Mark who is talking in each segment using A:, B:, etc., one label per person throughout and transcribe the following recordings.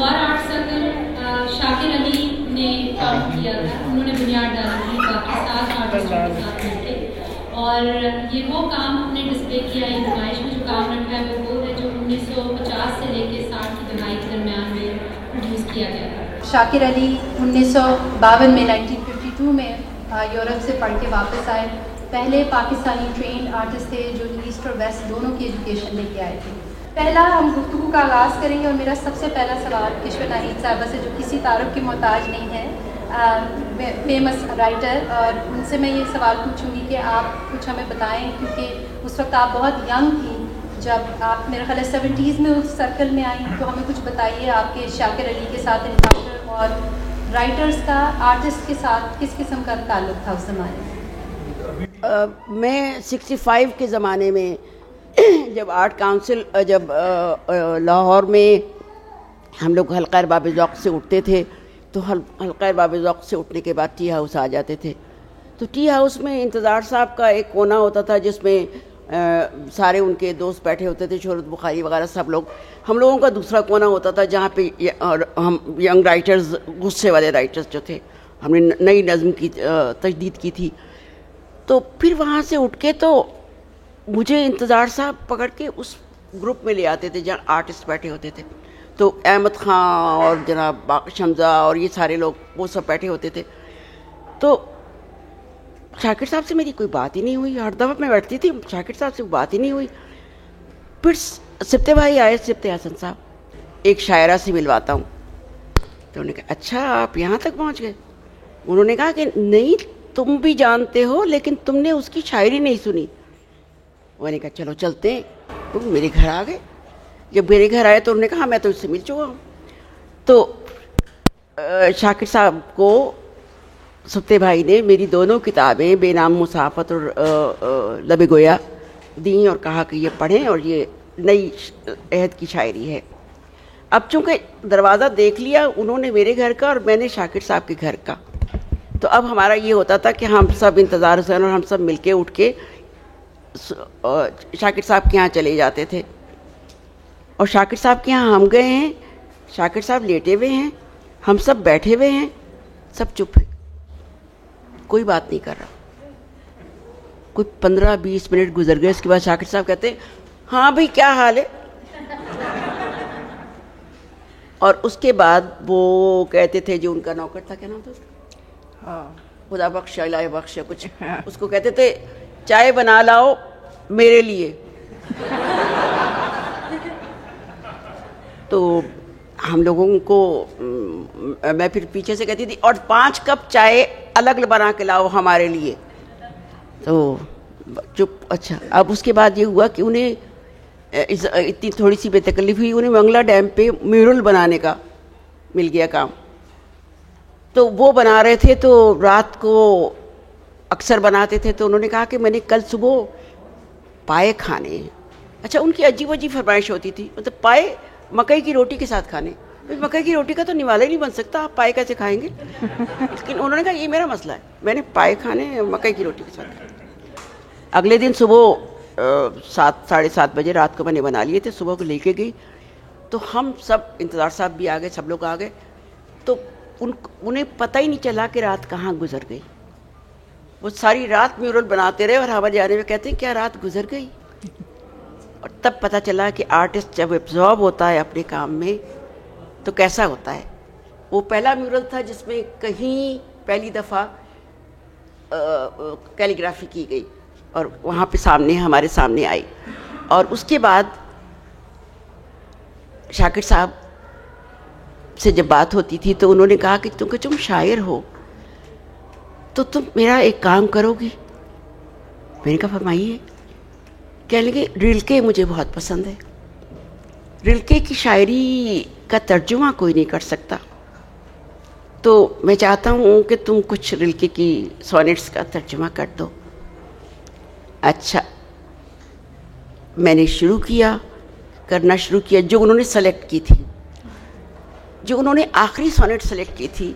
A: Lahore art circle شاکر علی نے کام کیا تھا, انہوں نے بنیاد ڈالی تھی باقی 7 آرٹسٹوں کے ساتھ مل کے, اور یہ وہ کام ہم نے ڈسپلے کیا ہے نمائش میں. جو کام رکھا ہے وہ ہے جو 1950 سے لے کے 60 کی دہائی کے درمیان میں پروڈیوس کیا گیا تھا.
B: شاکر علی 1952 میں 1952 میں یورپ سے پڑھ کے واپس آئے. پہلے پاکستانی ٹرینڈ آرٹسٹ تھے جو ایسٹ اور ویسٹ دونوں کی ایجوکیشن لے کے آئے تھے. پہلا ہم گفتگو کا آغاز کریں گے, اور میرا سب سے پہلا سوال کشور ناہید صاحبہ سے, جو کسی تعارف کی محتاج نہیں ہے, فیمس رائٹر, اور ان سے میں یہ سوال پوچھوں گی کہ آپ کچھ ہمیں بتائیں, کیونکہ اس وقت آپ بہت ینگ تھیں جب آپ میرا خیال ہے 70s میں اس سرکل میں آئیں. تو ہمیں کچھ بتائیے آپ کے شاکر علی کے ساتھ انکاؤنٹر, اور رائٹرز کا آرٹسٹ کے ساتھ کس قسم کا تعلق تھا اس زمانے میں.
C: میں 65 کے زمانے میں جب آرٹ کاؤنسل, جب لاہور میں ہم لوگ حلقہ ارباب ذوق سے اٹھتے تھے, تو حلقہ ارباب ذوق سے اٹھنے کے بعد ٹی ہاؤس آ جاتے تھے. تو ٹی ہاؤس میں انتظار صاحب کا ایک کونا ہوتا تھا جس میں سارے ان کے دوست بیٹھے ہوتے تھے, شہرت بخاری وغیرہ سب لوگ. ہم لوگوں کا دوسرا کونا ہوتا تھا جہاں پہ ہم ینگ رائٹرز, غصے والے رائٹرز جو تھے, ہم نے نئی نظم کی تجدید کی تھی. تو پھر وہاں سے اٹھ کے تو مجھے انتظار صاحب پکڑ کے اس گروپ میں لے آتے تھے جہاں آرٹسٹ بیٹھے ہوتے تھے. تو احمد خان اور جناب باقر شمزہ اور یہ سارے لوگ وہ سب بیٹھے ہوتے تھے. تو شاکر صاحب سے میری کوئی بات ہی نہیں ہوئی. ہر دفعہ میں بیٹھتی تھی, شاکر صاحب سے بات ہی نہیں ہوئی. پھر سبتے بھائی آئے, سبتے حسن صاحب, ایک شاعرہ سے ملواتا ہوں. تو انہوں نے کہا اچھا آپ یہاں تک پہنچ گئے. انہوں نے کہا کہ نہیں تم بھی جانتے ہو لیکن تم نے اس کی شاعری نہیں سنی. میں نے کہا چلو چلتے ہیں. تو میرے گھر آ گئے. جب میرے گھر آئے تو انہوں نے کہا میں تو اس سے مل چکا ہوں. تو شاکر صاحب کو سبتے بھائی نے میری دونوں کتابیں بے نام مسافت اور لب گویا دیں اور کہا کہ یہ پڑھیں اور یہ نئی عہد کی شاعری ہے. اب چونکہ دروازہ دیکھ لیا انہوں نے میرے گھر کا اور میں نے شاکر صاحب کے گھر کا, تو اب ہمارا یہ ہوتا تھا کہ ہم سب انتظار حسین اور ہم سب مل کے اٹھ کے شاکر صاحب کے یہاں چلے جاتے تھے. اور شاکر صاحب کے یہاں ہم گئے ہیں, شاکر صاحب لیٹے ہوئے ہیں, ہم سب بیٹھے ہوئے ہیں, سب چپ ہیں, کوئی بات نہیں کر رہا. کوئی 15-20 منٹ گزر گئے. اس کے بعد شاکر صاحب کہتے ہیں ہاں بھائی کیا حال ہے. اور اس کے بعد وہ کہتے تھے جو ان کا نوکر تھا, کیا نام تھا اس کا, خدا بخش الہ بخش کچھ, اس کو کہتے تھے چائے بنا لاؤ میرے لیے. تو ہم لوگوں کو میں پھر پیچھے سے کہتی تھی اور 5 کپ چائے الگ بنا کے لاؤ ہمارے لیے. تو چپ. اچھا اب اس کے بعد یہ ہوا کہ انہیں اتنی تھوڑی سی بے تکلیف ہوئی, انہیں منگلا ڈیم پہ میورل بنانے کا مل گیا کام. تو وہ بنا رہے تھے تو رات کو اکثر بناتے تھے. تو انہوں نے کہا کہ میں نے کل صبح پائے کھانے ہیں. اچھا ان کی عجیب عجیب فرمائش ہوتی تھی, مطلب پائے مکئی کی روٹی کے ساتھ کھانے. مکئی کی روٹی کا تو نوالا ہی نہیں بن سکتا, آپ پائے کیسے کھائیں گے. لیکن انہوں نے کہا یہ میرا مسئلہ ہے, میں نے پائے کھانے مکئی کی روٹی کے ساتھ کھانے. اگلے دن صبح 7-7:30 بجے رات کو میں نے بنا لیے تھے, صبح کو لے کے گئی. تو ہم سب انتظار صاحب بھی آ گئے, سب لوگ آ گئے. تو انہیں پتہ ہی نہیں چلا کہ رات کہاں گزر گئی. وہ ساری رات میورل بناتے رہے اور ہمارے جانے میں کہتے ہیں کیا رات گزر گئی. اور تب پتہ چلا کہ آرٹسٹ جب ایبزارب ہوتا ہے اپنے کام میں تو کیسا ہوتا ہے. وہ پہلا میورل تھا جس میں کہیں پہلی دفعہ کیلیگرافی کی گئی اور وہاں پہ سامنے ہمارے سامنے آئی. اور اس کے بعد شاکر صاحب سے جب بات ہوتی تھی تو انہوں نے کہا کہ تم شاعر ہو تو تم میرا ایک کام کرو گی. میں نے کہا فرمائیے. کہنے لگے ریلکے مجھے بہت پسند ہے, ریلکے کی شاعری کا ترجمہ کوئی نہیں کر سکتا, تو میں چاہتا ہوں کہ تم کچھ ریلکے کی سونیٹس کا ترجمہ کر دو. اچھا میں نے کرنا شروع کیا. جو انہوں نے سلیکٹ کی تھی, جو انہوں نے آخری سونیٹ سلیکٹ کی تھی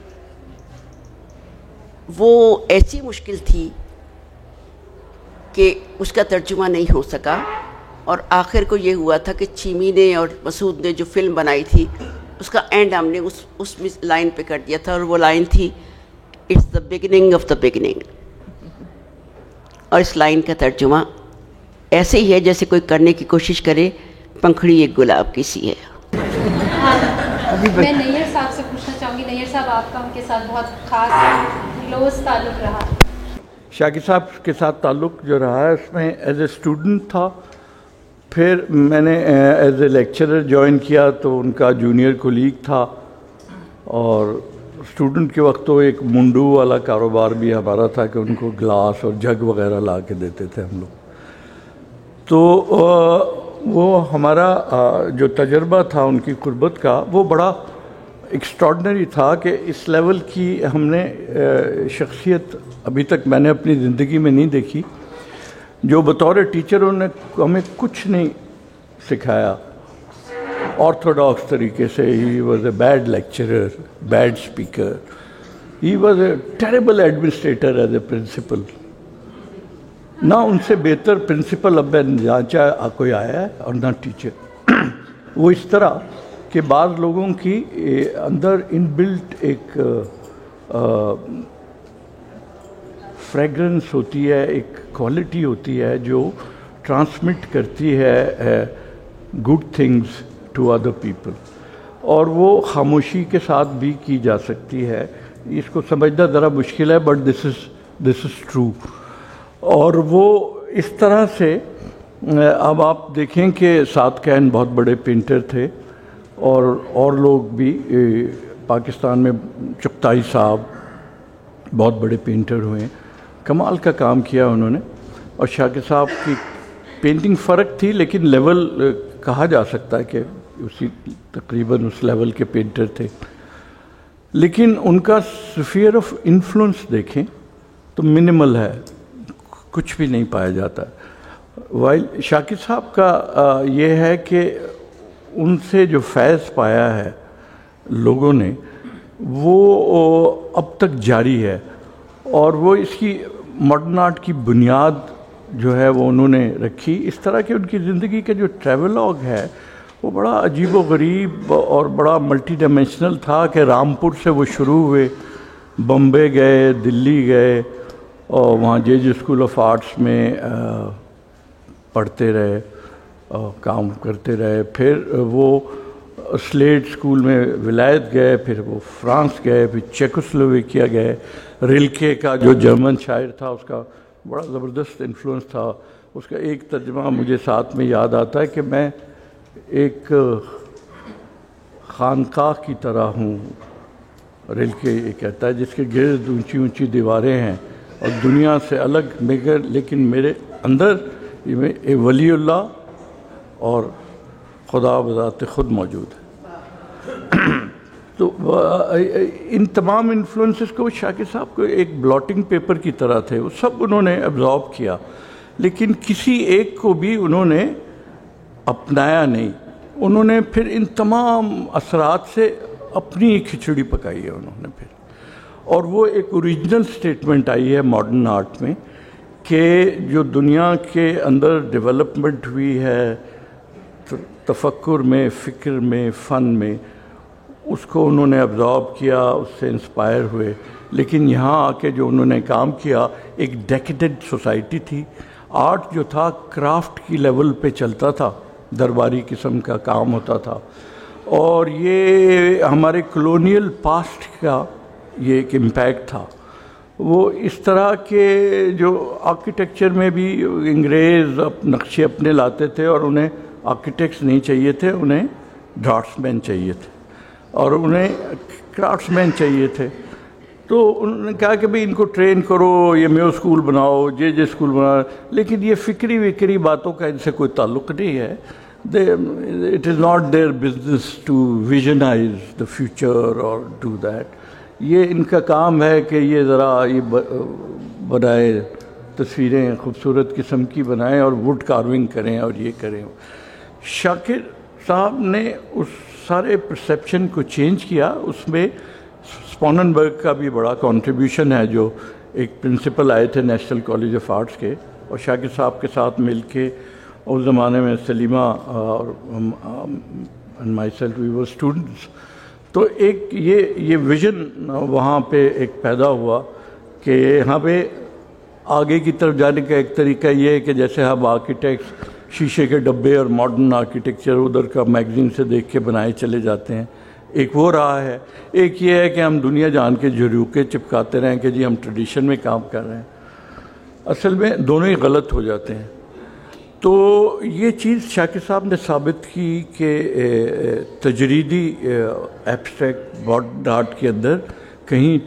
C: وہ ایسی مشکل تھی کہ اس کا ترجمہ نہیں ہو سکا. اور آخر کو یہ ہوا تھا کہ چیمی نے اور مسعود نے جو فلم بنائی تھی اس کا اینڈ ہم نے اس لائن پہ کر دیا تھا، اور وہ لائن تھی it's the beginning of the beginning. اور اس لائن کا ترجمہ ایسے ہی ہے جیسے کوئی کرنے کی کوشش کرے پنکھڑی ایک گلاب کی سی ہے.
B: میں نیئر صاحب سے پوچھنا چاہوں گی. نیئر صاحب آپ کا ان کے ساتھ بہت خاص کلوز تعلق رہا.
D: شاکر صاحب کے ساتھ تعلق جو رہا ہے اس میں ایز اے اسٹوڈنٹ تھا، پھر میں نے ایز اے لیکچرر جوائن کیا تو ان کا جونیئر کولیگ تھا، اور اسٹوڈنٹ کے وقت تو ایک منڈو والا کاروبار بھی ہمارا تھا کہ ان کو گلاس اور جگ وغیرہ لا کے دیتے تھے ہم لوگ. تو وہ ہمارا جو تجربہ تھا ان کی قربت کا وہ بڑا ایکسٹراڈنری تھا کہ اس لیول کی ہم نے شخصیت ابھی تک میں نے اپنی زندگی میں نہیں دیکھی، جو بطور ٹیچر انہوں نے ہمیں کچھ نہیں سکھایا آرتھوڈاکس طریقے سے. He was a bad lecturer, bad speaker. He was a terrible administrator as a principal. نہ ان سے بہتر پرنسپل اب جانچا کوئی آیا ہے اور نہ ٹیچر. وہ اس طرح کہ بعض لوگوں کی اندر ان بلٹ ایک فریگرنس ہوتی ہے، ایک کوالٹی ہوتی ہے جو ٹرانسمٹ کرتی ہے good things to other people, اور وہ خاموشی کے ساتھ بھی کی جا سکتی ہے. اس کو سمجھنا ذرا مشکل ہے، بٹ دس از ٹرو. اور وہ اس طرح سے اب آپ دیکھیں کہ سعد کین بہت بڑے پینٹر تھے، اور لوگ بھی پاکستان میں چغتائی صاحب بہت بڑے پینٹر ہوئے، کمال کا کام کیا انہوں نے. اور شاکر صاحب کی پینٹنگ فرق تھی لیکن لیول کہا جا سکتا ہے کہ اسی تقریباً اس لیول کے پینٹر تھے. لیکن ان کا سفیر آف انفلوئنس دیکھیں تو منیمل ہے، کچھ بھی نہیں پایا جاتا. وائل شاکر صاحب کا یہ ہے کہ ان سے جو فیض پایا ہے لوگوں نے وہ اب تک جاری ہے، اور وہ اس کی ماڈرن آرٹ کی بنیاد جو ہے وہ انہوں نے رکھی. اس طرح کہ ان کی زندگی کا جو ٹریولاگ ہے وہ بڑا عجیب و غریب اور بڑا ملٹی ڈائمینشنل تھا کہ رامپور سے وہ شروع ہوئے، بمبے گئے، دلی گئے، اور وہاں جے جے اسکول آف آرٹس میں پڑھتے رہے، کام کرتے رہے. پھر وہ سلیٹ اسکول میں ولایت گئے، پھر وہ فرانس گئے، پھر چیکوسلوویکیا گئے. ریلکے کا جو جرمن شاعر تھا اس کا بڑا زبردست انفلوئنس تھا. اس کا ایک ترجمہ مجھے ساتھ میں یاد آتا ہے کہ میں ایک خانقاہ کی طرح ہوں، ریلکے یہ کہتا ہے، جس کے گرد اونچی اونچی دیواریں ہیں اور دنیا سے الگ مگر، لیکن میرے اندر ولی اللہ اور خدا بذات خود موجود ہے. تو ان تمام انفلوئنسز کو شاکر صاحب کو ایک بلاٹنگ پیپر کی طرح تھے، وہ سب انہوں نے ایبزارب کیا، لیکن کسی ایک کو بھی انہوں نے اپنایا نہیں. انہوں نے پھر ان تمام اثرات سے اپنی کھچڑی پکائی ہے انہوں نے پھر، اور وہ ایک اوریجنل سٹیٹمنٹ آئی ہے ماڈرن آرٹ میں کہ جو دنیا کے اندر ڈیولپمنٹ ہوئی ہے تفکر میں، فکر میں، فن میں، اس کو انہوں نے ابزارب کیا، اس سے انسپائر ہوئے. لیکن یہاں آ کے جو انہوں نے کام کیا، ایک ڈیکیڈنٹ سوسائٹی تھی. آرٹ جو تھا کرافٹ کی لیول پہ چلتا تھا، درباری قسم کا کام ہوتا تھا، اور یہ ہمارے کلونیل پاسٹ کا یہ ایک امپیکٹ تھا. وہ اس طرح کے جو آرکیٹیکچر میں بھی انگریز نقشے اپنے لاتے تھے، اور انہیں آرکیٹیکٹس نہیں چاہیے تھے، انہیں ڈرافٹس مین چاہیے تھے، اور انہیں کرافٹس مین چاہیے تھے. تو انہوں نے کہا کہ بھئی ان کو ٹرین کرو، یہ میو اسکول بناؤ، جے جے اسکول بناؤ، لیکن یہ فکری وکری باتوں کا ان سے کوئی تعلق نہیں ہے. It is not their business to visionise the future اور ڈو دیٹ. یہ ان کا کام ہے کہ یہ ذرا یہ بنائے، تصویریں خوبصورت قسم کی بنائیں اور ووڈ کارونگ کریں اور یہ کریں. شاکر صاحب نے اس سارے پرسیپشن کو چینج کیا. اس میں اسپوننبرگ کا بھی بڑا کنٹریبیوشن ہے، جو ایک پرنسپل آئے تھے نیشنل کالج آف آرٹس کے، اور شاکر صاحب کے ساتھ مل کے اس زمانے میں سلیمہ اور my self we were students. تو ایک یہ ویژن وہاں پہ ایک پیدا ہوا کہ یہاں پہ آگے کی طرف جانے کا ایک طریقہ یہ ہے کہ جیسے ہم آرکیٹیکٹس شیشے کے ڈبے اور ماڈرن آرکیٹیکچر ادھر کا میگزین سے دیکھ کے بنائے چلے جاتے ہیں، ایک وہ رہا ہے. ایک یہ ہے کہ ہم دنیا جان کے جھروکے چپکاتے رہیں کہ جی ہم ٹریڈیشن میں کام کر رہے ہیں. اصل میں دونوں ہی غلط ہو جاتے ہیں. تو یہ چیز شاکر صاحب نے ثابت کی کہ تجریدی ایبسٹریکٹ ماڈرن آرٹ کے اندر کہیں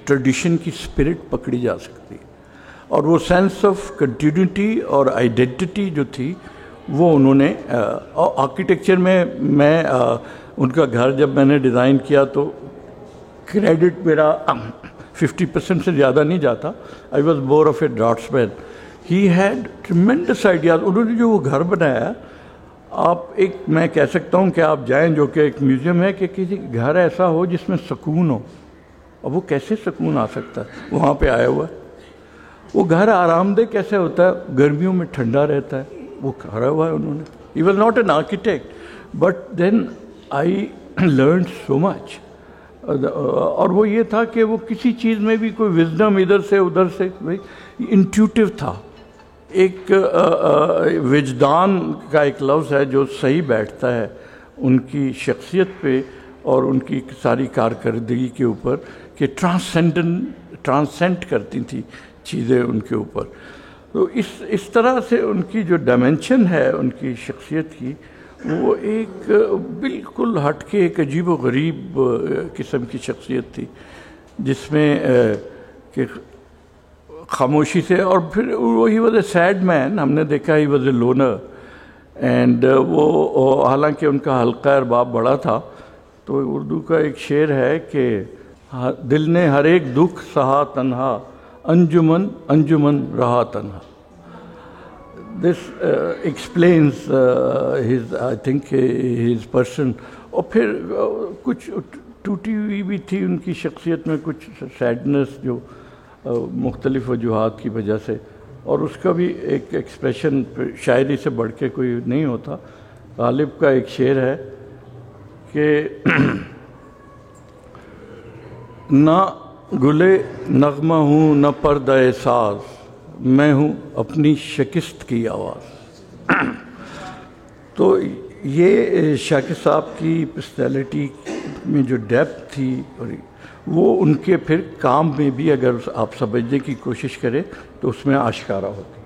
D: ٹریڈیشن کی اسپرٹ پکڑی جا سکتی ہے، اور وہ سینس آف کنٹینیوٹی اور آئیڈینٹی جو تھی وہ انہوں نے آرکیٹیکچر میں ان کا گھر جب میں نے ڈیزائن کیا تو کریڈٹ میرا 50% سے زیادہ نہیں جاتا. I was more of a draftsman. He had tremendous ideas. انہوں نے جو وہ گھر بنایا، آپ ایک میں کہہ سکتا ہوں کہ آپ جائیں جو کہ ایک میوزیم ہے، کہ کسی گھر ایسا ہو جس میں سکون ہو. اب وہ کیسے سکون آ سکتا ہے وہاں پہ آیا ہوا ہے؟ وہ گھر آرام دہ کیسے ہوتا ہے؟ گرمیوں میں ٹھنڈا رہتا ہے. وہ کرا ہوا ہے انہوں نے. He was not an architect but then I learn so much. اور وہ یہ تھا کہ وہ کسی چیز میں بھی کوئی وزڈم ادھر سے ادھر سے انٹیوٹیو تھا. ایک وجدان کا ایک لفظ ہے جو صحیح بیٹھتا ہے ان کی شخصیت پہ اور ان کی ساری کارکردگی کے اوپر، کہ ٹرانسینڈ کرتی تھی چیزیں ان کے اوپر. تو اس طرح سے ان کی جو ڈائمینشن ہے ان کی شخصیت کی، وہ ایک بالکل ہٹ کے ایک عجیب و غریب قسم کی شخصیت تھی، جس میں کہ خاموشی سے. اور پھر وہ ہی واز اے سیڈ مین. ہم نے دیکھا ہی واز اے لونر. اینڈ وہ حالانکہ ان کا حلقہ ارباب بڑا تھا. تو اردو کا ایک شعر ہے کہ دل نے ہر ایک دکھ سہا تنہا، انجمن انجمن رہا تنہا. This explains his I think his person. اور پھر کچھ ٹوٹی ہوئی بھی تھی ان کی شخصیت میں، کچھ سیڈنس جو مختلف وجوہات کی وجہ سے. اور اس کا بھی ایک ایکسپریشن شاعری سے بڑھ کے کوئی نہیں ہوتا. غالب کا ایک شعر ہے کہ نہ گلے نغمہ ہوں نہ پردہ ساز، میں ہوں اپنی شکست کی آواز. تو یہ شاکر صاحب کی پرسنالٹی میں جو ڈیپتھ تھی، اور وہ ان کے پھر کام میں بھی اگر آپ سمجھنے کی کوشش کریں تو اس میں آشکارا ہوتی.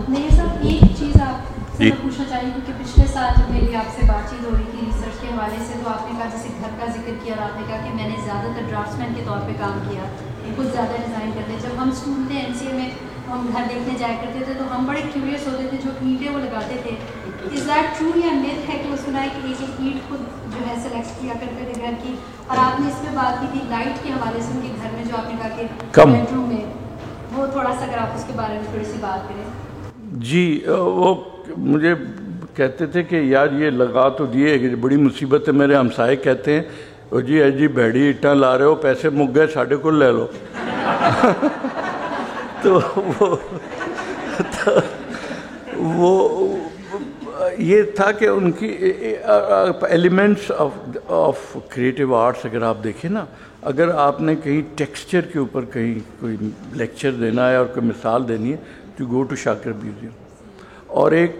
B: میرے ساتھ ایک چیز آپ سے میں پوچھنا چاہیے، کیونکہ پچھلے سال جب میری آپ سے بات چیت ہو رہی تھی ریسرچ کے حوالے سے، تو آپ نے کہا جیسے گھر کا ذکر کیا، اور آپ نے کہا کہ میں نے زیادہ تر ڈرافٹس مین کے طور پہ کام کیا، کچھ زیادہ ڈیزائن کرتے. جب ہم اسٹوڈنٹ تھے NCA میں، ہم گھر دیکھنے جایا کرتے تھے تو ہم بڑے کیوریس ہوتے تھے جو اینٹیں وہ لگاتے تھے. از دیٹ ٹرو یا میتھ ہے کہ وہ سنا ہے کہ ایک ایک اینٹ خود جو ہے سلیکٹ کیا کرتے تھے گھر کی؟ اور آپ نے اس میں بات کی تھی لائٹ کے حوالے سے ان کے گھر میں، جو آپ نے کہا کہ بیڈ روم میں، وہ تھوڑا سا اگر آپ اس کے بارے میں تھوڑی سی بات کریں.
D: جی وہ مجھے کہتے تھے کہ یار یہ لگا تو دیے کہ بڑی مصیبت ہے. میرے ہمسائے کہتے ہیں او جی بھیڑی اٹاں لا رہے ہو، پیسے مک گئے، ساڑھے کو لے لو. تو وہ یہ تھا کہ ان کی ایلیمنٹس آف کریٹیو آرٹس اگر آپ دیکھیں نا، اگر آپ نے کہیں ٹیکسچر کے اوپر کہیں کوئی لیکچر دینا ہے اور کوئی مثال دینی ہے تو گو ٹو شاکر میوزیم. اور ایک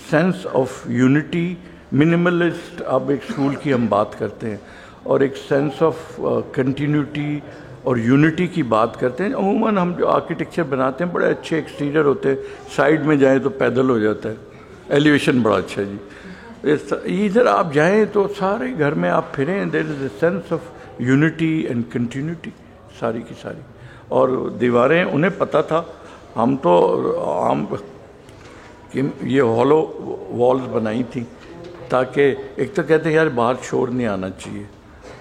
D: سینس آف یونٹی، منیملسٹ، اب ایک اسکول کی ہم بات کرتے ہیں، اور ایک سینس آف کنٹینیوٹی اور یونٹی کی بات کرتے ہیں. عموماً ہم جو آرکیٹیکچر بناتے ہیں بڑے اچھے ایکسٹیریئر ہوتے ہیں، سائڈ میں جائیں تو پیدل ہو جاتا ہے، ایلیویشن بڑا اچھا ہے جی. ادھر آپ جائیں تو سارے گھر میں آپ پھریں، there is a sense of unity and continuity ساری کی ساری. اور دیواریں انہیں پتہ تھا، ہم تو عام کہ یہ ہالو والز بنائی تھیں تاکہ ایک تو کہتے ہیں یار باہر شور نہیں آنا چاہیے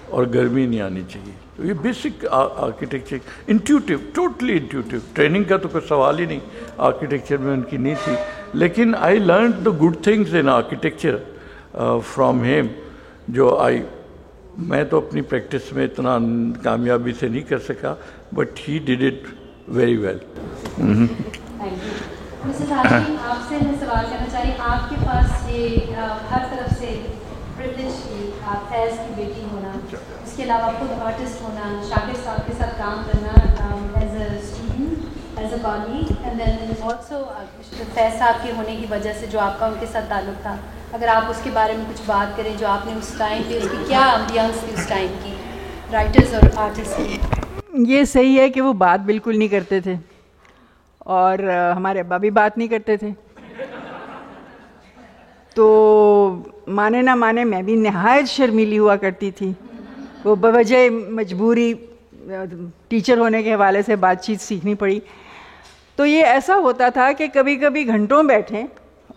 D: اور گرمی نہیں آنی چاہیے. تو یہ basic architecture intuitive, totally intuitive. Training کا تو کوئی سوال ہی نہیں آرکیٹیکچر میں ان کی نہیں تھی. لیکن I learn the good things in architecture from him. جو میں تو اپنی پریکٹس میں اتنا کامیابی سے نہیں کر سکا، but he did it very well.
B: Mrs Hashmi, آپ سے میں سوال کرنا چاہ رہی ہوں، آپ کے پاس یہ ہر طرف سے پریولیج تھی، آپ فیض کی بیٹی ہونا، اس کے علاوہ خود آرٹسٹ ہونا، شاکر صاحب کے ساتھ کام کرنا as a student, as a colleague, and then also Faiz صاحب کے ہونے کی وجہ سے جو آپ کا ان کے ساتھ تعلق تھا، اگر آپ اس کے بارے میں کچھ بات کریں جو آپ نے اس ٹائم پہ، اس کی کیا امبیانس تھی اس ٹائم کی رائٹرز اور آرٹسٹ کی؟
E: یہ صحیح ہے کہ وہ بات بالکل نہیں کرتے تھے، اور ہمارے ابا بھی بات نہیں کرتے تھے، تو مانے نہ مانے میں بھی نہایت شرمیلی ہوا کرتی تھی. وہ بوجہ مجبوری ٹیچر ہونے کے حوالے سے بات چیت سیکھنی پڑی. تو یہ ایسا ہوتا تھا کہ کبھی کبھی گھنٹوں بیٹھیں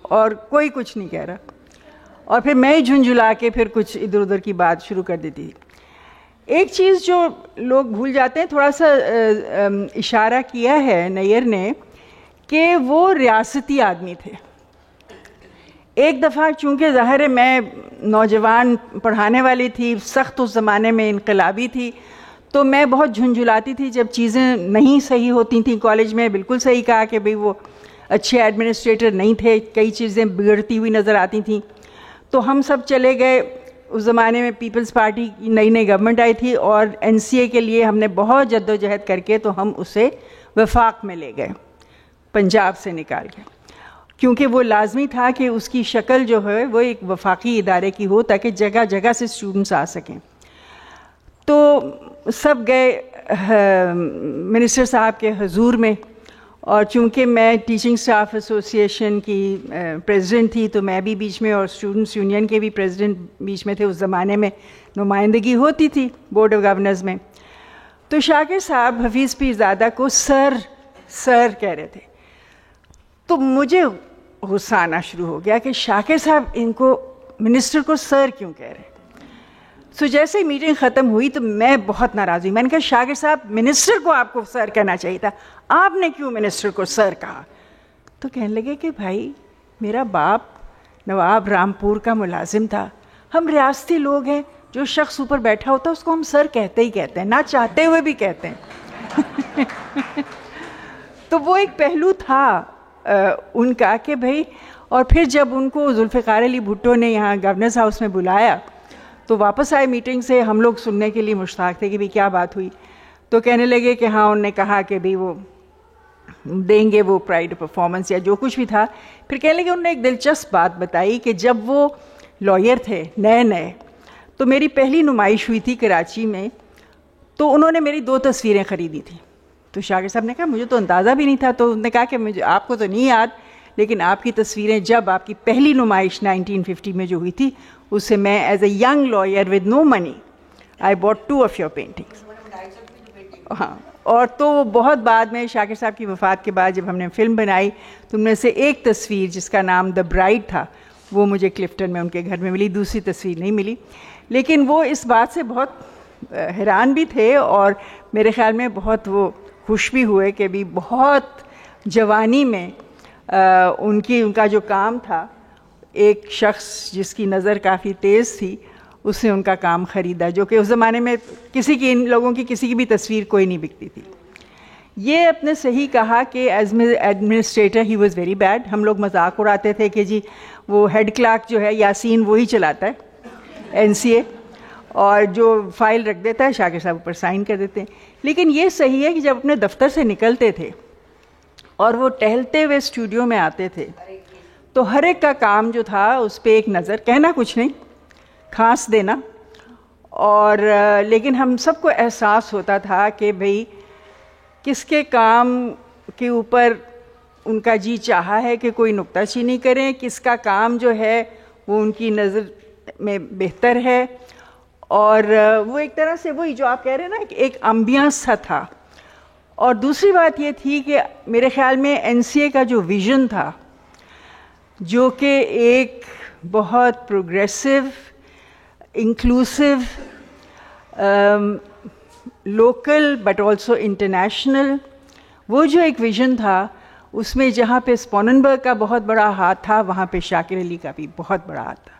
E: اور کوئی کچھ نہیں کہہ رہا، اور پھر میں جھنجھلا کے پھر کچھ ادھر ادھر کی بات شروع کر دیتی تھی. ایک چیز جو لوگ بھول جاتے ہیں، تھوڑا سا اشارہ کیا ہے نیئر نے، کہ وہ ریاستی آدمی تھے. ایک دفعہ چونکہ ظاہر ہے میں نوجوان پڑھانے والی تھی، سخت اس زمانے میں انقلابی تھی، تو میں بہت جھنجھلاتی تھی جب چیزیں نہیں صحیح ہوتی تھیں کالج میں. بالکل صحیح کہا کہ بھئی وہ اچھے ایڈمنسٹریٹر نہیں تھے، کئی چیزیں بگڑتی ہوئی نظر آتی تھیں. تو ہم سب چلے گئے. اس زمانے میں پیپلز پارٹی کی نئی نئی گورنمنٹ آئی تھی، اور NCA کے لیے ہم نے بہت جد و جہد کر کے تو ہم اسے وفاق میں لے گئے، پنجاب سے نکال کے، کیونکہ وہ لازمی تھا کہ اس کی شکل جو ہے وہ ایک وفاقی ادارے کی ہو تاکہ جگہ جگہ سے اسٹوڈنٹس آ سکیں. تو سب گئے منسٹر صاحب کے حضور میں، اور چونکہ میں ٹیچنگ سٹاف ایسوسیشن کی پریزیڈنٹ تھی تو میں بھی بیچ میں، اور اسٹوڈنٹس یونین کے بھی پریزیڈنٹ بیچ میں تھے. اس زمانے میں نمائندگی ہوتی تھی بورڈ آف گورنرز میں. تو شاکر صاحب حفیظ پیرزادہ کو سر کہہ رہے تھے. تو مجھے غصہ آنا شروع ہو گیا کہ شاکر صاحب ان کو منسٹر کو سر کیوں کہہ رہے ہیں. سو جیسے ہی میٹنگ ختم ہوئی تو میں بہت ناراض ہوئی. میں نے کہا شاکر صاحب منسٹر کو آپ کو سر کہنا چاہیے تھا، آپ نے کیوں منسٹر کو سر کہا؟ تو کہنے لگے کہ بھائی میرا باپ نواب رامپور کا ملازم تھا، ہم ریاستی لوگ ہیں، جو شخص اوپر بیٹھا ہوتا ہے اس کو ہم سر کہتے ہی کہتے ہیں، نہ چاہتے ہوئے بھی کہتے ہیں. تو وہ ایک پہلو تھا ان کا کہ بھائی. اور پھر جب ان کو ذوالفقار علی بھٹو نے یہاں گورنرز ہاؤس میں بلایا تو واپس آئے میٹنگ سے، ہم لوگ سننے کے لیے مشتاق تھے کہ بھئی کیا بات ہوئی. تو کہنے لگے کہ ہاں انہوں نے کہا کہ بھئی وہ دیں گے وہ پرائڈ پرفارمنس یا جو کچھ بھی تھا. پھر کہنے لگے انہوں نے ایک دلچسپ بات بتائی کہ جب وہ لائر تھے نئے تو میری پہلی نمائش ہوئی تھی کراچی میں، تو انہوں نے میری 2 تصویریں خریدی تھیں. تو شاکر صاحب نے کہا مجھے تو اندازہ بھی نہیں تھا. تو انہوں نے کہا کہ مجھے آپ کو تو نہیں یاد، لیکن آپ کی تصویریں جب آپ کی پہلی نمائش 1950 میں جو ہوئی تھی، اس سے میں as a young lawyer with no money I bought 2 of your paintings. ہاں. اور تو وہ بہت بعد میں شاکر صاحب کی وفات کے بعد جب ہم نے فلم بنائی تو ان میں سے ایک تصویر جس کا نام دا برائڈ تھا وہ مجھے کلفٹن میں ان کے گھر میں ملی، دوسری تصویر نہیں ملی. لیکن وہ اس بات سے بہت حیران بھی تھے، اور میرے خیال میں بہت وہ خوش بھی ہوئے کہ بھی بہت جوانی میں ان کا جو کام تھا، ایک شخص جس کی نظر کافی تیز تھی اس نے ان کا کام خریدا، جو کہ اس زمانے میں ان لوگوں کی کسی کی بھی تصویر کوئی نہیں بکتی تھی. یہ اپنے صحیح کہا کہ as administrator he was very bad. ہم لوگ مذاق اڑاتے تھے کہ جی وہ ہیڈ کلرک جو ہے یاسین وہی چلاتا ہے NCA، اور جو فائل رکھ دیتا ہے شاکر صاحب اوپر سائن کر دیتے ہیں. لیکن یہ صحیح ہے کہ جب اپنے دفتر سے نکلتے تھے اور وہ ٹہلتے ہوئے اسٹوڈیو میں آتے تھے تو ہر ایک کا کام جو تھا اس پہ ایک نظر، کہنا کچھ نہیں، کھانس دینا. اور لیکن ہم سب کو احساس ہوتا تھا کہ بھئی کس کے کام کے اوپر ان کا جی چاہا ہے کہ کوئی نکتہ چینی کریں، کس کا کام جو ہے وہ ان کی نظر میں بہتر ہے. اور وہ ایک طرح سے وہی جو آپ کہہ رہے ہیں نا، ایک امبیانس سا تھا. اور دوسری بات یہ تھی کہ میرے خیال میں NCA کا جو ویژن تھا، جو کہ ایک بہت progressive, inclusive, local but also international, وہ جو ایک ویژن تھا، اس میں جہاں پہ اسپوننبرگ کا بہت بڑا ہاتھ تھا وہاں پہ شاکر علی کا بھی بہت بڑا ہاتھ تھا،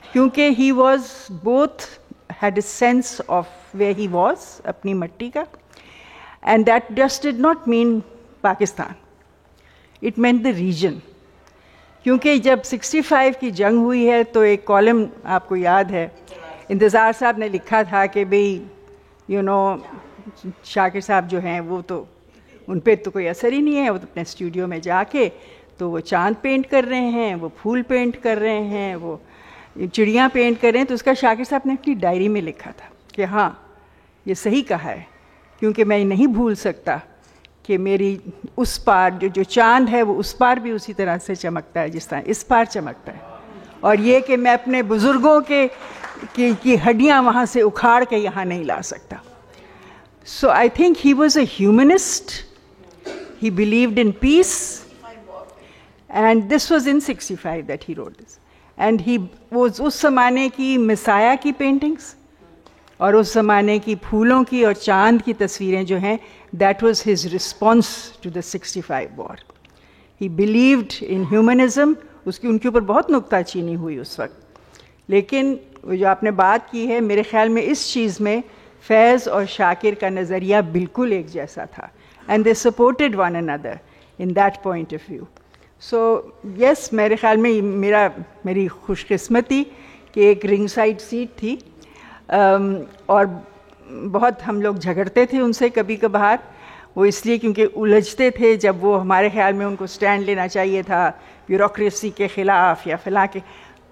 E: کیونکہ he was both had a sense of where he was, اپنی مٹی کا. And that just did not mean Pakistan. It meant the region. کیونکہ جب 65 کی جنگ ہوئی ہے تو ایک کالم آپ کو یاد ہے انتظار صاحب نے لکھا تھا کہ بھئی شاکر صاحب جو ہیں وہ تو ان پہ تو کوئی اثر ہی نہیں ہے، وہ اپنے اسٹوڈیو میں جا کے تو وہ چاند پینٹ کر رہے ہیں، وہ پھول پینٹ کر رہے ہیں، وہ چڑیاں پینٹ کر رہے ہیں. تو اس کا شاکر صاحب نے اپنی ڈائری میں لکھا تھا کہ ہاں یہ صحیح کہا ہے، کیونکہ میں نہیں بھول سکتا کہ میری اس پار جو چاند ہے وہ اس پار بھی اسی طرح سے چمکتا ہے جس طرح اس پار چمکتا ہے، اور یہ کہ میں اپنے بزرگوں کی ہڈیاں وہاں سے اکھاڑ کے یہاں نہیں لا سکتا. So I think he was a humanist. He believed in peace. And this was in 65 that he wrote this. And he was اس زمانے کی مسایہ کی پینٹنگز اور اس زمانے کی پھولوں کی اور چاند کی تصویریں جو ہیں that was his response to the 65 war. He believed in humanism. ان کے اوپر بہت نکتہ چینی ہوئی اس وقت. لیکن جو آپ نے بات کی ہے میرے خیال میں اس چیز میں فیض اور شاکر کا نظریہ بالکل ایک جیسا تھا. اینڈ دے سپورٹڈ ون اندر in that point of view. So yes میرے خیال میں میری خوش قسمتی کہ ایک رنگ سائڈ سیٹ تھی اور بہت ہم لوگ جھگڑتے تھے ان سے کبھی کبھار. وہ اس لیے کیونکہ الجھتے تھے جب وہ ہمارے خیال میں ان کو سٹینڈ لینا چاہیے تھا بیوروکریسی کے خلاف یا فلاں کے،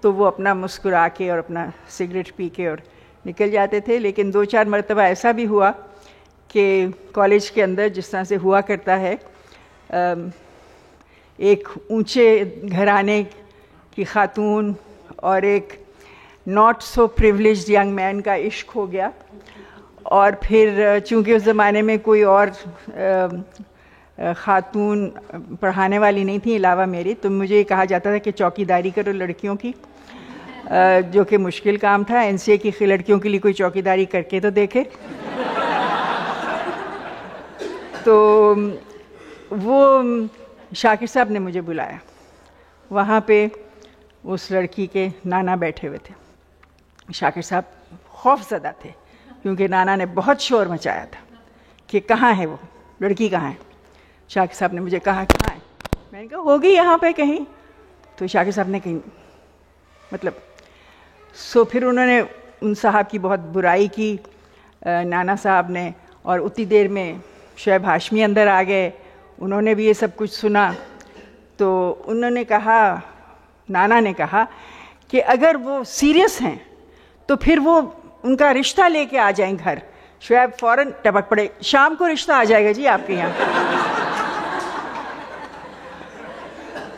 E: تو وہ اپنا مسکرا کے اور اپنا سگریٹ پی کے اور نکل جاتے تھے. لیکن 2-4 مرتبہ ایسا بھی ہوا کہ کالج کے اندر جس طرح سے ہوا کرتا ہے ایک اونچے گھرانے کی خاتون اور ایک not so privileged young man کا عشق ہو گیا. اور پھر چونکہ اس زمانے میں کوئی اور خاتون پڑھانے والی نہیں تھی علاوہ میری، تو مجھے یہ کہا جاتا تھا کہ چوکی داری کرو لڑکیوں کی، جو کہ مشکل کام تھا. این سی اے کی لڑکیوں کے لیے کوئی چوکی داری کر کے تو دیکھے. تو وہ شاکر صاحب نے مجھے بلایا، وہاں پہ اس لڑکی کے نانا بیٹھے ہوئے تھے. شاکر صاحب خوف زدہ تھے کیونکہ نانا نے بہت شور مچایا تھا کہ کہاں ہے وہ لڑکی، کہاں ہے. شاکر صاحب نے مجھے کہا کہاں ہے، میں نے کہا ہوگی یہاں پہ کہیں. تو شاکر صاحب نے کہیں مطلب پھر انہوں نے ان صاحب کی بہت برائی کی نانا صاحب نے، اور اتنی دیر میں شعیب ہاشمی اندر آ گئے. انہوں نے بھی یہ سب کچھ سنا. تو انہوں نے کہا، نانا نے کہا کہ اگر وہ سیریس ہیں تو پھر وہ ان کا رشتہ لے کے آ جائیں گھر. شعیب فوراً ٹپک پڑے، شام کو رشتہ آ جائے گا جی آپ کے یہاں.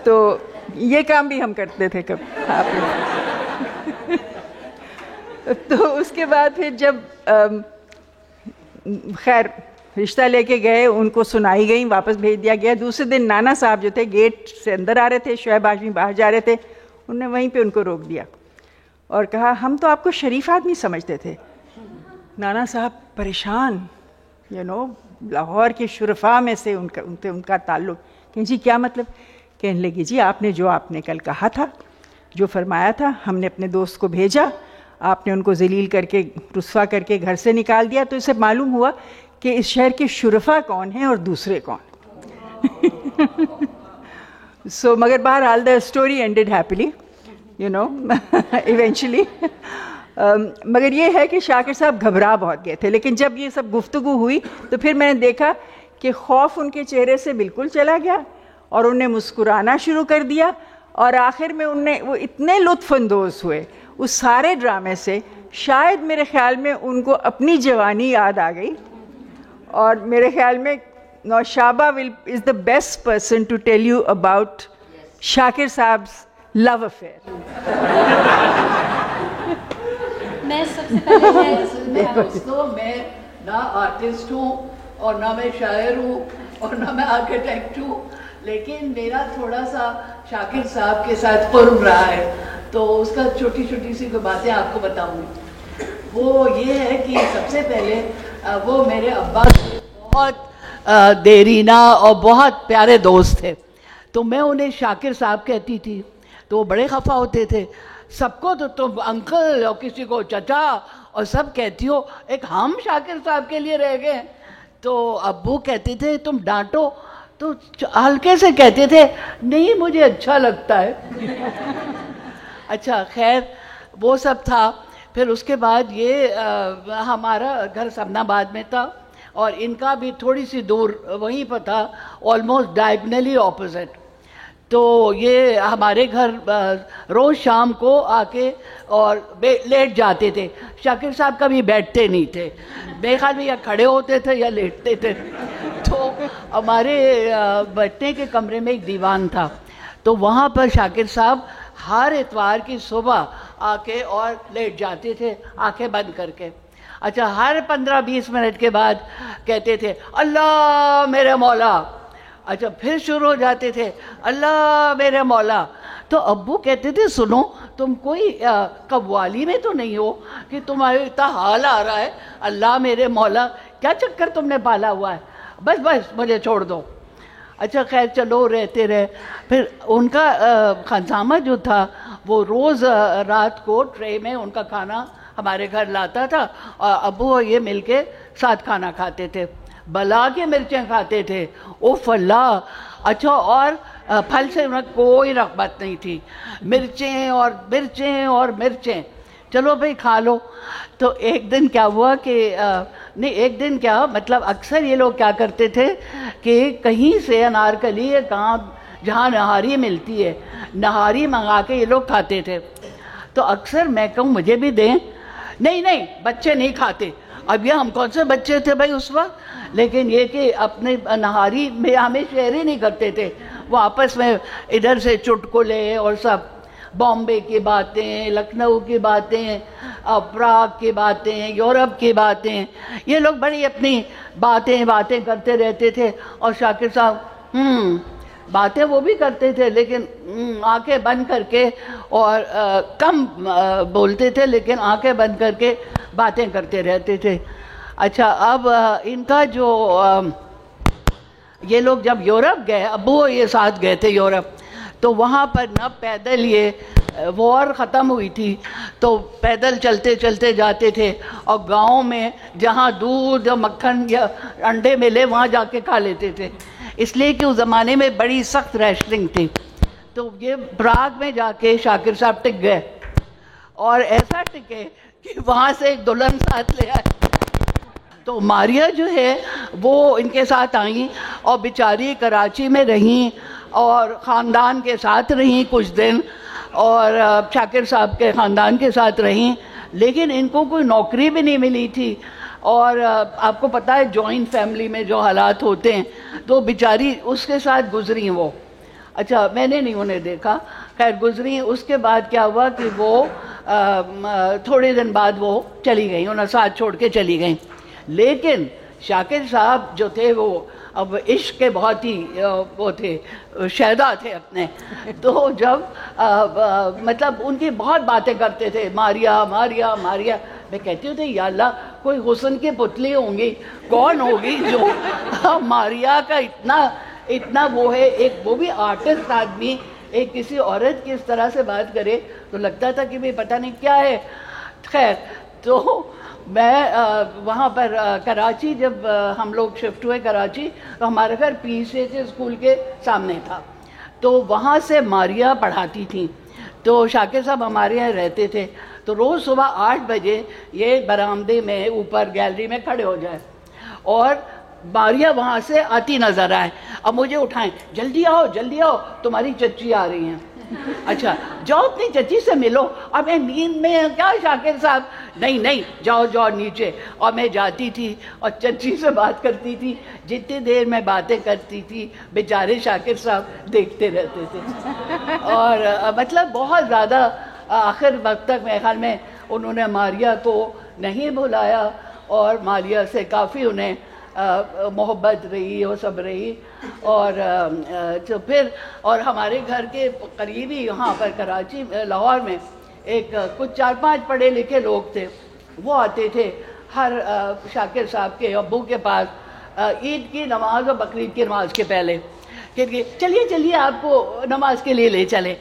E: تو یہ کام بھی ہم کرتے تھے کب آپ. تو اس کے بعد پھر جب خیر رشتہ لے کے گئے، ان کو سنائی گئی، واپس بھیج دیا گیا. دوسرے دن نانا صاحب جو تھے گیٹ سے اندر آ رہے تھے، شعیب ہاشمی باہر جا رہے تھے. انہوں نے وہیں پہ ان کو روک دیا اور کہا ہم تو آپ کو شریف آدمی سمجھتے تھے. نانا صاحب پریشان، لاہور کے شرفاء میں سے ان کا تعلق. کہ جی کیا مطلب؟ کہنے لگی جی آپ نے جو آپ نے کل کہا تھا، جو فرمایا تھا، ہم نے اپنے دوست کو بھیجا، آپ نے ان کو ذلیل کر کے رسوا کر کے گھر سے نکال دیا. تو اسے معلوم ہوا کہ اس شہر کے شرفاء کون ہیں اور دوسرے کون. مگر بہرحال the story ended happily, eventually. مگر یہ ہے کہ شاکر صاحب گھبرا بہت گئے تھے. لیکن جب یہ سب گفتگو ہوئی تو پھر میں نے دیکھا کہ خوف ان کے چہرے سے بالکل چلا گیا اور انہیں مسکرانا شروع کر دیا. اور آخر میں وہ اتنے لطف اندوز ہوئے اس سارے ڈرامے سے، شاید میرے خیال میں ان کو اپنی جوانی یاد آ گئی. اور میرے خیال میں نوشابہ is the best person to tell you about Shakir صاحب's love affair.
A: میں سب سے پہلے
F: میں نہ آرٹسٹ ہوں اور نہ میں شاعر ہوں اور نہ میں آرکیٹیکٹ ہوں، لیکن میرا تھوڑا سا شاکر صاحب کے ساتھ قرب رہا ہے. تو اس کا چھوٹی چھوٹی سی کوئی باتیں آپ کو بتاؤں گی. وہ یہ ہے کہ سب سے پہلے وہ میرے ابا کے بہت دیرینہ اور بہت پیارے دوست تھے. تو میں انہیں شاکر صاحب کہتی تھی تو وہ بڑے خفا ہوتے تھے. سب کو تو تم انکل اور کسی کو چچا اور سب کہتی ہو، ایک ہم شاکر صاحب کے لیے رہ گئے. تو ابو کہتے تھے تم ڈانٹو تو ہلکے سے کہتے تھے نہیں مجھے اچھا لگتا ہے. اچھا خیر وہ سب تھا. پھر اس کے بعد یہ ہمارا گھر سمنا آباد میں تھا اور ان کا بھی تھوڑی سی دور وہیں پر تھا, آلموسٹ ڈائگنلی اپوزٹ. تو یہ ہمارے گھر روز شام کو آ کے اور لیٹ جاتے تھے. شاکر صاحب کبھی بیٹھتے نہیں تھے, میرے خیال میں یا کھڑے ہوتے تھے یا لیٹتے تھے. تو ہمارے بیٹھنے کے کمرے میں ایک دیوان تھا, تو وہاں پر شاکر صاحب ہر اتوار کی صبح آ کے اور لیٹ جاتے تھے آنکھیں بند کر کے. اچھا ہر 15-20 منٹ کے بعد کہتے تھے اللہ میرے مولا. اچھا پھر شروع ہو جاتے تھے اللہ میرے مولا. تو ابو کہتے تھے سنو تم کوئی قوالی میں تو نہیں ہو کہ تمہارے اتنا حال آ رہا ہے اللہ میرے مولا, کیا چکر تم نے پالا ہوا ہے, بس بس مجھے چھوڑ دو. اچھا خیر چلو رہتے رہے. پھر ان کا خزامہ جو تھا وہ روز رات کو ٹرے میں ان کا کھانا ہمارے گھر لاتا تھا اور ابو اور یہ مل کے ساتھ کھانا کھاتے تھے. بلا کے مرچیں کھاتے تھے, اوف اللہ. اچھا اور پھل سے انہیں کوئی رغبت نہیں تھی, مرچیں اور مرچیں اور مرچیں, چلو بھئی کھا لو. تو ایک دن کیا ہوا کہ نہیں ایک دن کیا مطلب اکثر یہ لوگ کیا کرتے تھے کہ کہیں سے انارکلی یا کہاں جہاں نہاری ملتی ہے نہاری منگا کے یہ لوگ کھاتے تھے. تو اکثر میں کہوں مجھے بھی دیں, نہیں نہیں بچے نہیں کھاتے. اب یہ ہم کون سے بچے تھے بھائی اس وقت, لیکن یہ کہ اپنے نہاری میں ہمیں شیئر ہی نہیں کرتے تھے. وہ آپس میں ادھر سے چٹکلے اور سب بامبے کی باتیں, لکھنؤ کی باتیں, پراگ کی باتیں, یورپ کی باتیں, یہ لوگ بڑی اپنی باتیں کرتے رہتے تھے. اور شاکر صاحب باتیں وہ بھی کرتے تھے لیکن آنکھیں بند کر کے, اور کم بولتے تھے لیکن آنکھیں بند کر کے باتیں کرتے رہتے تھے. اچھا اب ان کا جو یہ لوگ جب یورپ گئے, ابو یہ ساتھ گئے تھے یورپ, تو وہاں پر نہ پیدل یہ وار ختم ہوئی تھی تو پیدل چلتے چلتے جاتے تھے, اور گاؤں میں جہاں دودھ یا مکھن یا انڈے ملے وہاں جا کے کھا لیتے تھے, اس لیے کہ اس زمانے میں بڑی سخت ریشننگ تھی. تو یہ پراگ میں جا کے شاکر صاحب ٹک گئے, اور ایسا ٹکے کہ وہاں سے ایک دلہن ساتھ لے آئے. تو ماریا جو ہے وہ ان کے ساتھ آئیں اور بیچاری کراچی میں رہیں اور خاندان کے ساتھ رہیں کچھ دن, اور شاکر صاحب کے خاندان کے ساتھ رہیں, لیکن ان کو کوئی نوکری بھی نہیں ملی تھی. اور آپ کو پتہ ہے جوائنٹ فیملی میں جو حالات ہوتے ہیں, تو بیچاری اس کے ساتھ گزری وہ. اچھا میں نے نہیں انہیں دیکھا, خیر گزری. اس کے بعد کیا ہوا کہ وہ تھوڑے دن بعد وہ چلی گئیں, انہیں ساتھ چھوڑ کے چلی گئیں. لیکن شاکر صاحب جو تھے وہ اب عشق کے بہت ہی وہ تھے, شہدا تھے اپنے. تو جب مطلب ان کی بہت باتیں کرتے تھے, ماریا ماریا ماریا. میں کہتی ہوں یا اللہ کوئی حسن کی پتلی ہوں گی, کون ہوگی جو ماریا کا اتنا وہ ہے. ایک وہ بھی آرٹسٹ آدمی ایک کسی عورت کی اس طرح سے بات کرے تو لگتا تھا کہ بھئی پتہ نہیں کیا ہے. خیر تو میں وہاں پر کراچی جب ہم لوگ شفٹ ہوئے کراچی, تو ہمارا گھر پی سی کے اسکول کے سامنے تھا, تو وہاں سے ماریا پڑھاتی تھیں. تو شاکر صاحب ہمارے یہاں رہتے تھے, تو روز صبح 8 بجے یہ برآمدے میں اوپر گیلری میں کھڑے ہو جائے اور ماریا وہاں سے آتی نظر آئے. اب مجھے اٹھائیں, جلدی آؤ تمہاری چچی آ رہی ہیں. اچھا جاؤ اپنی چچی سے ملو. اور میں نیند میں کیا شاکر صاحب, نہیں جاؤ نیچے. اور میں جاتی تھی اور چچی سے بات کرتی تھی. جتنی دیر میں باتیں کرتی تھی بیچارے شاکر صاحب دیکھتے رہتے تھے. اور مطلب بہت زیادہ آخر وقت تک میرے خیال میں انہوں نے ماریا کو نہیں بھلایا, اور ماریا سے کافی انہیں محبت رہی, وہ سب رہی. اور تو پھر اور ہمارے گھر کے قریبی یہاں پر کراچی لاہور میں ایک کچھ 4-5 پڑھے لکھے لوگ تھے, وہ آتے تھے ہر شاکر صاحب کے ابو کے پاس عید کی نماز اور بقرعید کی نماز کے پہلے, کہ چلیے آپ کو نماز کے لیے لے چلے.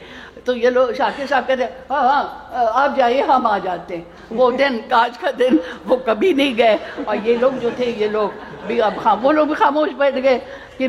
F: تو یہ لوگ شاکر صاحب کہتے ہاں آپ جائیے ہم آ جاتے ہیں. وہ دن آج کا دن وہ کبھی نہیں گئے. اور یہ لوگ جو تھے یہ لوگ بھی اب وہ لوگ بھی خاموش بیٹھ گئے کہ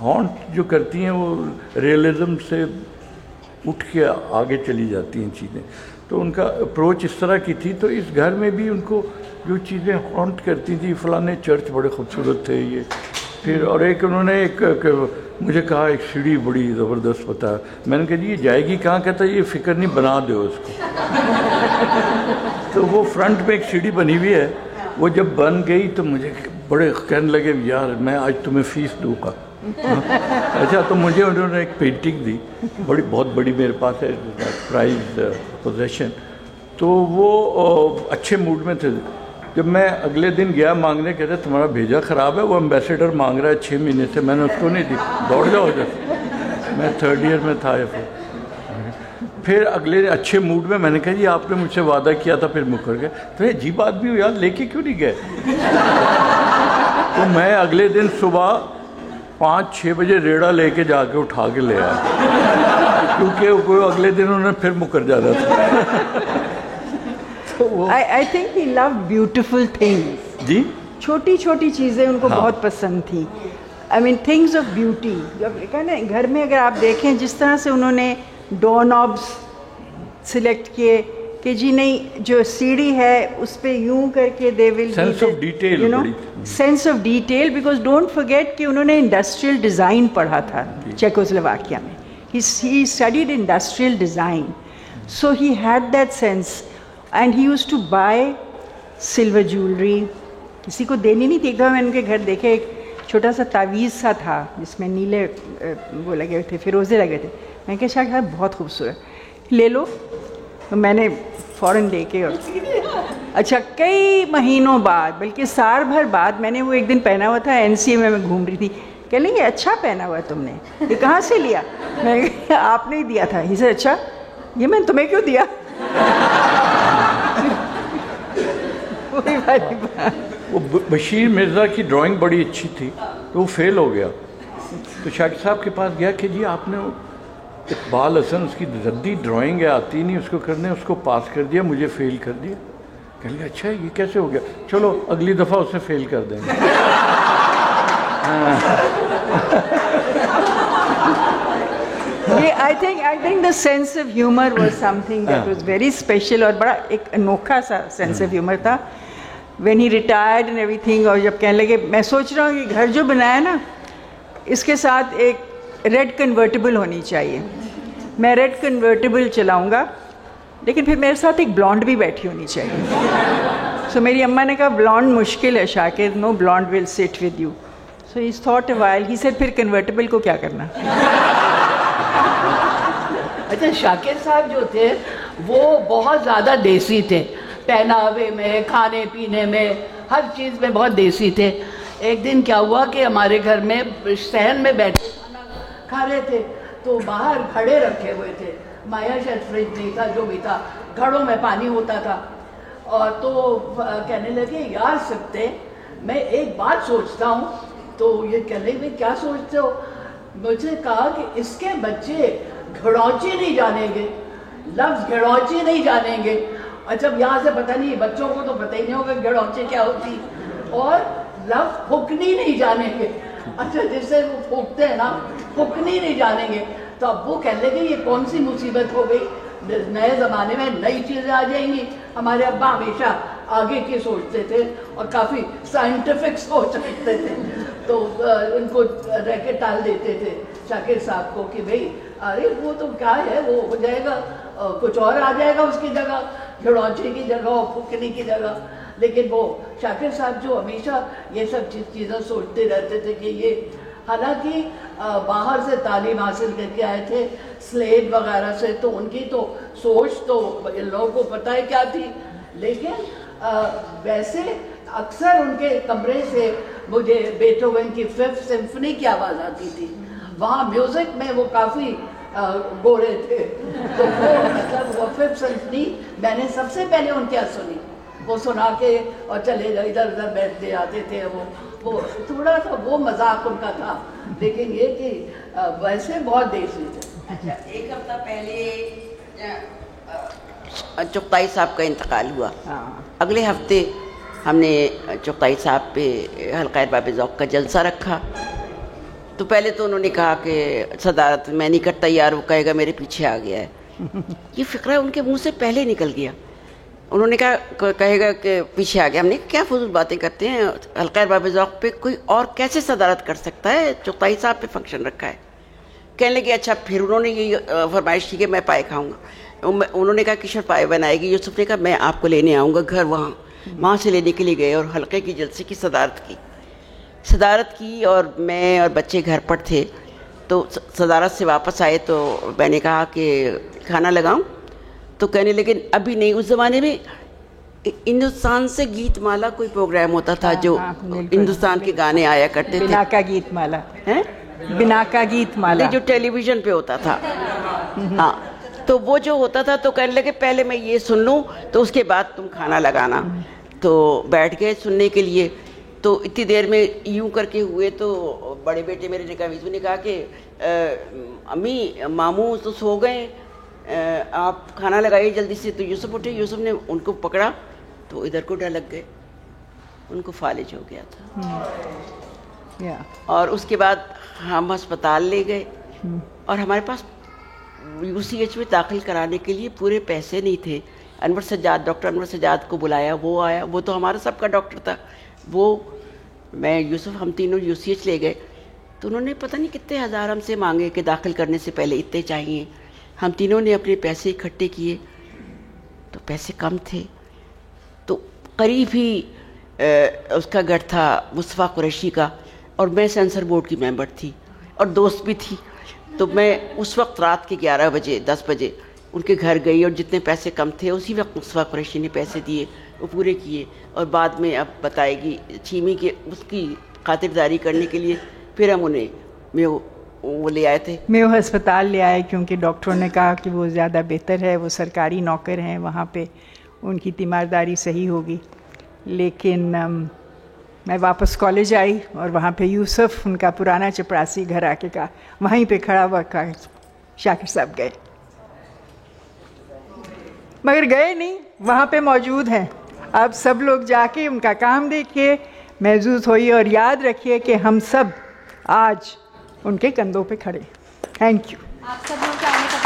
D: ہانٹ جو کرتی ہیں وہ ریئلزم سے اٹھ کے آگے چلی جاتی ہیں چیزیں. تو ان کا اپروچ اس طرح کی تھی. تو اس گھر میں بھی ان کو جو چیزیں ہانٹ کرتی تھیں, فلاں چرچ بڑے خوبصورت تھے یہ, پھر اور ایک انہوں نے ایک مجھے کہا ایک سیڑھی بڑی زبردست بتا. میں نے کہا جی یہ جائے گی کہاں؟ کہتا یہ فکر نہیں, بنا دو اس کو. تو وہ فرنٹ میں ایک سیڑھی بنی ہوئی ہے, وہ جب بن گئی تو مجھے بڑے کہنے لگے یار میں آج تمہیں فیس دوں گا. اچھا, تو مجھے انہوں نے ایک پینٹنگ دی بڑی, بہت بڑی میرے پاس ہے, پرائز پوزیشن. تو وہ اچھے موڈ میں تھے. جب میں اگلے دن گیا مانگنے, کہتے تمہارا بھیجا خراب ہے, وہ ایمبیسیڈر مانگ رہا ہے 6 مہینے سے. میں نے اس کو نہیں دی, دوڑ جاؤ ادھر. میں 3rd ایئر میں تھا. پھر اگلے اچھے موڈ میں میں نے کہا جی آپ نے مجھ سے وعدہ کیا تھا پھر مکر گئے. تو یہ عجیب آدمی ہو یار, لے کے کیوں نہیں گئے؟ تو میں اگلے دن صبح 5-6 بجے ریڑا لے کے جا کے اٹھا کے لے آیا, کیونکہ وہ اگلے دن انہوں نے پھر مکر جانا تھا.
E: I think he loved beautiful things.
D: جی,
E: چھوٹی چھوٹی چیزیں ان کو بہت پسند تھی. I mean things of beauty. جب نا گھر میں اگر آپ دیکھیں جس طرح سے انہوں نے ڈور نابس سلیکٹ کیے کہ جی نہیں جو سیڑھی ہے اس پہ یوں کر کے they will
D: sense of detail,
E: you know sense of detail. Because don't forget کہ انہوں نے انڈسٹریل ڈیزائن پڑھا تھا چیکوسلوواکیا میں. He studied industrial design, so he had that sense. And he use to buy silver jewellery, کسی کو دینی نہیں تھی. ایک دفعہ میں ان کے گھر دیکھے ایک چھوٹا سا تعویذ سا تھا جس میں نیلے وہ لگے ہوئے تھے, فیروزے لگے تھے. میں نے کہا شاہ صاحب بہت خوبصورت, لے لو. تو میں نے فوراً لے کے, اچھا کئی مہینوں بعد بلکہ سال بھر بعد میں نے وہ ایک دن پہنا ہوا تھا, NCA میں گھوم رہی تھی. کہہ لیں یہ اچھا پہنا ہوا ہے تم نے, یہ کہاں سے لیا؟ میں نے کہا آپ نے ہی دیا تھا. اسے اچھا یہ میں نے تمہیں کیوں دیا؟
D: وہ بشیر مرزا کی ڈرائنگ بڑی اچھی تھی تو وہ فیل ہو گیا. تو شاکر صاحب کے پاس گیا کہ جی آپ نے اقبال حسن اس کی ردی ڈرائنگ ہے آتی نہیں اس کو کرنے, اس کو پاس کر دیا, مجھے فیل کر دیا. کہنے لگا اچھا یہ کیسے ہو گیا, چلو اگلی دفعہ اسے فیل کر دیں گے.
E: I think the sense of humor was something that was very special اور بڑا ایک انوکھا سا sense of humor تھا. when he retired and everything, اور جب کہنے لگے میں سوچ رہا ہوں کہ گھر جو بنایا نا اس کے ساتھ ایک ریڈ کنورٹیبل ہونی چاہیے, میں ریڈ کنورٹیبل چلاؤں گا لیکن پھر میرے ساتھ ایک بلانڈ بھی بیٹھی ہونی چاہیے. سو میری اماں نے کہا بلانڈ مشکل ہے شاکر, نو blonde will sit with you. So he thought a while, he said پھر کنورٹیبل کو کیا کرنا.
F: اچھا شاکر صاحب جو تھے وہ بہت زیادہ دیسی تھے, پہناوے میں, کھانے پینے میں, ہر چیز میں بہت دیسی تھے. ایک دن کیا ہوا کہ ہمارے گھر میں صحن میں بیٹھے کھانا کھا رہے تھے تو باہر گھڑے رکھے ہوئے تھے, مایا شاید فریج نہیں تھا, جو بھی تھا گھڑوں میں پانی ہوتا تھا. اور تو کہنے لگے یار سکتے میں ایک بات سوچتا ہوں. تو یہ کہنے لگے کیا سوچتے ہو؟ مجھے کہا کہ اس کے بچے گھڑوچی نہیں جانیں گے, لفظ گھڑوچی نہیں جانیں گے. اچھا یہاں سے پتہ نہیں, بچوں کو تو پتہ ہی نہیں ہوگا گھڑوچی کیا ہوتی, اور لفظ پھکنی نہیں جانیں گے. اچھا جس سے وہ پھونکتے ہیں نا, پھکنی نہیں جانیں گے. تو اب وہ کہنے لگے یہ کون سی مصیبت ہو گئی, نئے زمانے میں نئی چیزیں آ جائیں گی. ہمارے ابا ہمیشہ آگے کی سوچتے تھے اور کافی سائنٹیفک سوچ رکھتے تھے. تو ان کو رہ کے ٹال دیتے تھے شاکر صاحب کو کہ بھئی ارے وہ تو کیا ہے, وہ ہو جائے گا, کچھ اور آ جائے گا اس کی جگہ, گھڑوچی کی جگہ اور پھکنی کی جگہ. لیکن وہ شاکر صاحب جو ہمیشہ یہ سب چیزیں سوچتے رہتے تھے کہ یہ, حالانکہ باہر سے تعلیم حاصل کر کے آئے تھے سلیٹ وغیرہ سے, تو ان کی تو سوچ تو ان لوگوں کو پتہ ہے کیا تھی. لیکن ویسے اکثر ان کے کمرے سے مجھے بیتھوون کی 5th سمفنی کی آواز آتی تھی. وہاں میوزک میں وہ کافی گورے تھے, تو وہ مطلب وہ 5th سمفنی میں نے سب سے پہلے ان کے سنی. وہ سنا کے اور چلے گئے, ادھر ادھر بیٹھتے آتے تھے. وہ تھوڑا سا وہ مذاق ان کا تھا, لیکن یہ کہ ویسے بہت دیسی تھے.
C: اچھا ایک ہفتہ پہلے چغتائی صاحب کا انتقال ہوا. اگلے ہفتے ہم نے چغتائی صاحب پہ حلقہ ارباب ذوق کا جلسہ رکھا. تو پہلے تو انہوں نے کہا کہ صدارت میں نہیں کرتا یار، وہ کہے گا میرے پیچھے آ گیا ہے. یہ فقرہ ان کے منہ سے پہلے نکل گیا. انہوں نے کہا کہے گا کہ پیچھے آ گیا. ہم نے کیا فضول باتیں کرتے ہیں، حلقہ ارباب ذوق پہ کوئی اور کیسے صدارت کر سکتا ہے، چغتائی صاحب پہ فنکشن رکھا ہے. کہنے لگے اچھا. پھر انہوں نے یہ فرمائش کی کہ میں پائے کھاؤں گا. انہوں نے کہا کشور پائے بنائے گی. یوسف نے کہا میں آپ کو لینے آؤں گا گھر. وہاں سے لینے کے لیے گئے اور حلقے کی جلسے کی صدارت کی اور میں اور بچے گھر پر تھے. تو صدارت سے واپس آئے تو میں نے کہا کہ کھانا لگاؤں، تو کہنے لیکن ابھی نہیں. اس زمانے میں ہندوستان سے گیت مالا کوئی پروگرام ہوتا تھا جو ہندوستان کے گانے آیا کرتے تھے.
E: بنا کا گیت مالا، بنا کا گیت مالا
C: جو ٹیلی ویژن پہ ہوتا تھا. ہاں، تو وہ جو ہوتا تھا تو کہنے لگے پہلے میں یہ سن لوں تو اس کے بعد تم کھانا لگانا. تو بیٹھ گئے سننے کے لیے. تو اتنی دیر میں یوں کر کے ہوئے تو بڑے بیٹے میرے نے کہا، ویزو نے کہا کہ امی ماموں تو سو گئے، آپ کھانا لگائیے جلدی سے. تو یوسف اٹھے. یوسف نے ان کو پکڑا تو ادھر کو ڈلک گئے. ان کو فالج ہو گیا تھا. اور اس کے بعد ہم ہسپتال لے گئے اور ہمارے پاس UCH میں داخل کرانے کے لیے پورے پیسے نہیں تھے. انور سجاد، ڈاکٹر انور سجاد کو بلایا، وہ آیا. وہ تو ہمارا سب کا ڈاکٹر تھا. وہ میں یوسف ہم تینوں UCH لے گئے. تو انہوں نے پتہ نہیں کتنے ہزار ہم سے مانگے کہ داخل کرنے سے پہلے اتنے چاہیے. ہم تینوں نے اپنے پیسے اکٹھے کیے تو پیسے کم تھے. تو قریب ہی اس کا گھر تھا مصطفیٰ قریشی کا، اور میں سینسر بورڈ کی ممبر تھی اور دوست بھی تھی. تو میں اس وقت رات کے 11 بجے 10 بجے ان کے گھر گئی اور جتنے پیسے کم تھے اسی وقت مصطفیٰ قریشی نے پیسے دیے، وہ پورے کیے. اور بعد میں اب بتائے گی چیمی کے اس کی خاطرداری کرنے کے لیے پھر ہم انہیں وہ لے آئے تھے.
E: میں وہ ہسپتال لے آئے کیونکہ ڈاکٹروں نے کہا کہ وہ زیادہ بہتر ہے، وہ سرکاری نوکر ہیں، وہاں پہ ان کی تیمارداری صحیح ہوگی. لیکن میں واپس کالج آئی اور وہاں پہ یوسف ان کا پرانا چپراسی گھر آ کے کہا، وہیں پہ کھڑا ہوا کہا شاکر صاحب گئے، مگر گئے نہیں، وہاں پہ موجود ہیں. آپ سب لوگ جا کے ان کا کام دیکھیے، محظوظ ہوئیے اور یاد رکھیے کہ ہم سب آج ان کے کندھوں پہ کھڑے. Thank you.
B: آپ سب لوگ کے آنے کا